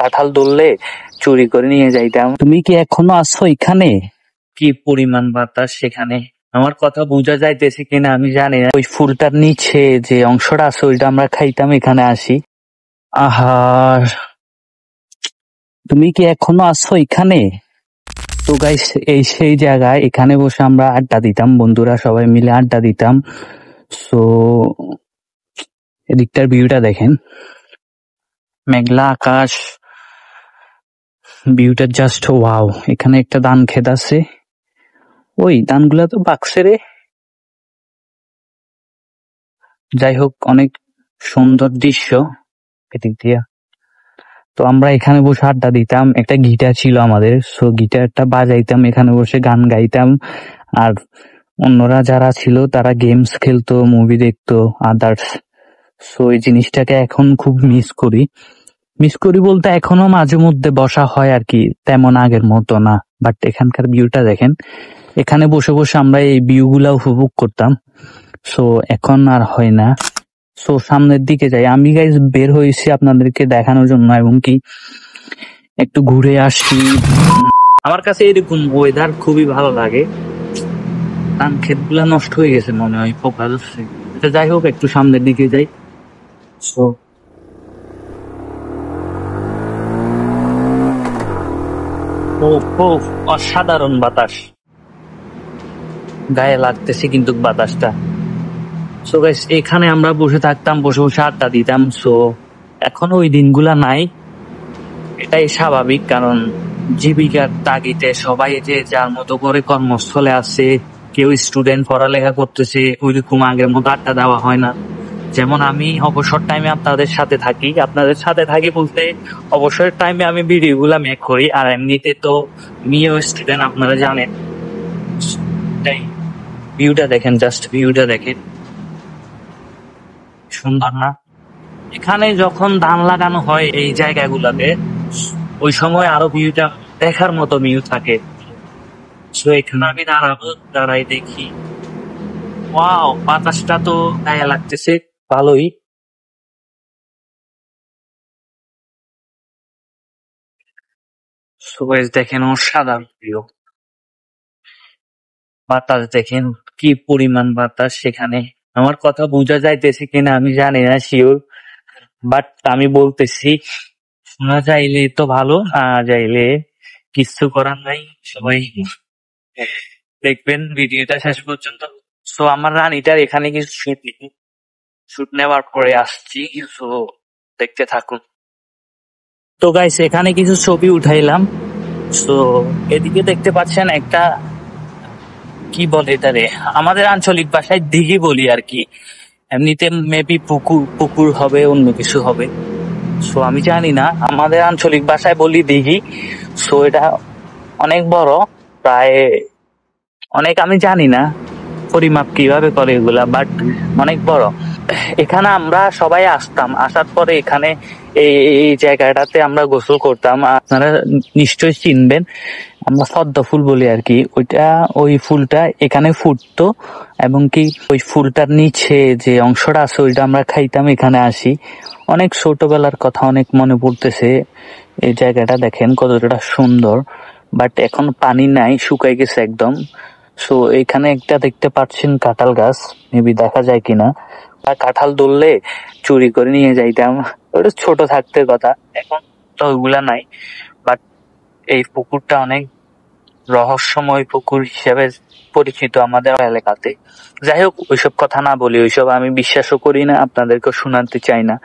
কাঁঠাল ধরলে চুরি করে নিয়ে যাইতাম। তুমি কি এখনো আছো এখানে? কি পরিমাণ বাতাস সেখানে, আমার কথা বোঝা যাইতেছে কিনা আমি জানি না। ওই ফুলটার নিচে যে অংশটা আছে ওইটা আমরা খাইতাম এখানে আসি। আহার, তুমি কি এখনো আছো এখানে? তো গাইস, এই সেই জায়গায় এখানে বসে আমরা আড্ডা দিতাম, বন্ধুরা সবাই মিলে আড্ডা দিতাম। সো এদিকটার ভিউটা দেখেন, মেঘলা আকাশ, ভিউটা জাস্ট ওয়াও। এখানে একটা ধান ক্ষেত আছে, ওই ধানগুলা তো পাকছে রে। যাই হোক, অনেক সুন্দর দৃশ্য এদিক দিয়া। তো আমরা এখানে বসে আড্ডা দিতাম, একটা গিটার ছিল আমাদের, সো গিটারটা বাজাইতাম, এখানে বসে গান গাইতাম। আর অন্যরা যারা ছিল তারা গেমস খেলতো, মুভি দেখতো, আদার্স। সো এই জিনিসটাকে এখন খুব মিস করি। মিস করি বলতে এখনো মাঝে মধ্যে বসা হয় আর কি, তেমন আগের মতো না। বাট এখানকার ভিউটা দেখেন, এখানে বসে বসে আমরা এই ভিউ গুলা উপভোগ করতাম। সো এখন আর হয় না। সো সামনের দিকে যাই। আমি গাইজ বের হয়েছি আপনাদেরকে দেখানোর জন্য, এবং কি একটু ঘুরে আসি। আমার কাছে এরকম ওয়েদার খুবই ভালো লাগে। ধান ক্ষেত গুলা নষ্ট হয়ে গেছে মনে হয়, পোকা ধরছে। যাই হোক, একটু সামনের দিকে যাই। সো অসাধারণ বাতাস, গায়ে লাগতেছে কিন্তু বাতাসটা। সো গাইস, এখানে আমরা বসে থাকতাম, বসে বসে আড্ডা দিতাম। সো এখন ওই দিনগুলা নাই, এটাই স্বাভাবিক, কারণ জীবিকার তাগিদে সবাই যে যার মতো করে কর্মস্থলে আছে। কেউ স্টুডেন্ট, পড়ালেখা করতেছে, ওইরকম আগের মতো আড্ডা দেওয়া হয় না। যেমন আমি অবসর টাইমে আপনাদের সাথে থাকি, বলতে অবসর টাইমে আমি ভিডিও গুলা মেক করি, আর এমনিতে তো আমিও স্টুডেন্ট, আপনারা জানেন। তাই ভিউটা দেখেন, জাস্ট ভিউটা দেখেন, সুন্দর না? এখানে যখন ধান লাগানো হয় এই জায়গাগুলোতে, ওই সময় আরো ভিউটা দেখার মতো ভিউ থাকে। সো এখানে আমি দাঁড়াবো, দাঁড়াই দেখি। ওয়াও, বাতাসটা তো গায়ে লাগতেছে ভালোই। সো গাইস দেখেন, অসাধারণ ভিউ। বাতাস দেখেন, কি পরিমাণ বাতাস সেখানে, আমার কথা বোঝা যাইতেছে কিনা আমি জানি না শিওর, বাট আমি বলতেছি। শোনা যাইলে তো ভালো, না যাইলে কিচ্ছু করার নাই। সবাই দেখবেন ভিডিওটা শেষ পর্যন্ত। সো আমার রানীটার এখানে কিছু শুট নেওয়ার পরে আসছি। সো দেখতে থাকুন। তো গাইস, এখানে কিছু ছবি উঠাইলাম। সো এদিকে দেখতে পাচ্ছেন একটা, কি বলে এটারে, আমাদের আঞ্চলিক ভাষায় দিঘি বলি আর কি। এমনিতে মেবি পুকুর হবে, অন্য কিছু হবে। সো আমি জানি না, আমাদের আঞ্চলিক ভাষায় বলি দিঘি। সো এটা অনেক বড়, প্রায় অনেক, আমি জানি না পরিমাপ কিভাবে করে এগুলা, বাট অনেক বড়। এখানে আমরা সবাই আসতাম, আসার পরে এখানে এই জায়গাটাতে আমরা গোসল করতাম। আপনারা নিশ্চয়ই চিনবেন, আমরা পদ্ম ফুল বলি আর কি, ওই ফুলটা এখানে ফুটতো, এবং কি ওই ফুলটার নিচে যে অংশটা আছে ওইটা আমরা খাইতাম এখানে আসি। অনেক ছোটবেলার কথা অনেক মনে পড়তেছে। এই জায়গাটা দেখেন কতটা সুন্দর, বাট এখন পানি নাই, শুকাই গেছে একদম। সো এখানে একটা দেখতে পাচ্ছেন কাঁঠাল গাছ, মেবি দেখা যায় কিনা। কাঁঠাল ধরলে চুরি করে নিয়ে যাইতাম, ওটা ছোট থাকতে কথা, এখন তো ওইগুলা নাই। বাট এই পুকুরটা অনেক রহস্যময় পুকুর হিসেবে পরিচিত আমাদের এলাকাতে। যাই হোক, ওইসব কথা না বলি, ওইসব আমি বিশ্বাসও করি না, আপনাদেরকেও শোনাতে চাই না।